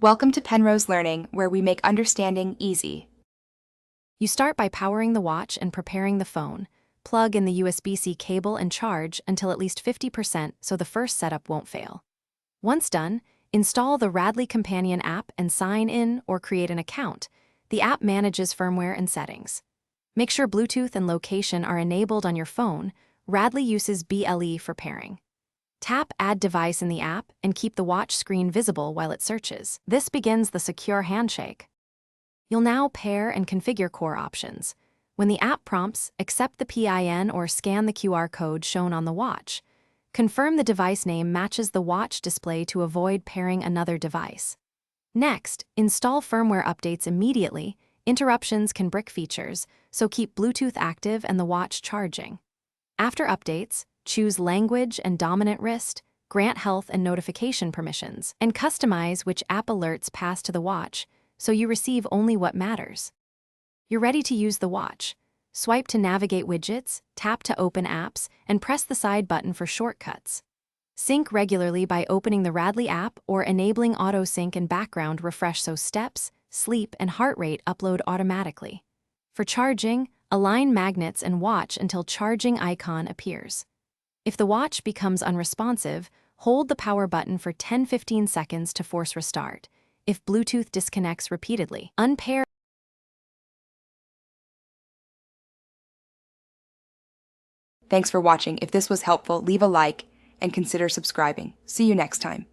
Welcome to Penrose Learning, where we make understanding easy. You start by powering the watch and preparing the phone. Plug in the USB-C cable and charge until at least 50% so the first setup won't fail. Once done, install the Radley Companion app and sign in or create an account. The app manages firmware and settings. Make sure Bluetooth and location are enabled on your phone. Radley uses BLE for pairing. Tap Add Device in the app and keep the watch screen visible while it searches. This begins the secure handshake. You'll now pair and configure core options. When the app prompts, accept the PIN or scan the QR code shown on the watch. Confirm the device name matches the watch display to avoid pairing another device. Next, install firmware updates immediately. Interruptions can brick features, so keep Bluetooth active and the watch charging. After updates, choose language and dominant wrist, grant health and notification permissions, and customize which app alerts pass to the watch so you receive only what matters. You're ready to use the watch. Swipe to navigate widgets, tap to open apps, and press the side button for shortcuts. Sync regularly by opening the Radley app or enabling auto sync and background refresh so steps, sleep, and heart rate upload automatically. For charging, align magnets and watch until charging icon appears. If the watch becomes unresponsive, hold the power button for 10-15 seconds to force restart. If Bluetooth disconnects repeatedly, unpair. Thanks for watching. If this was helpful, leave a like and consider subscribing. See you next time.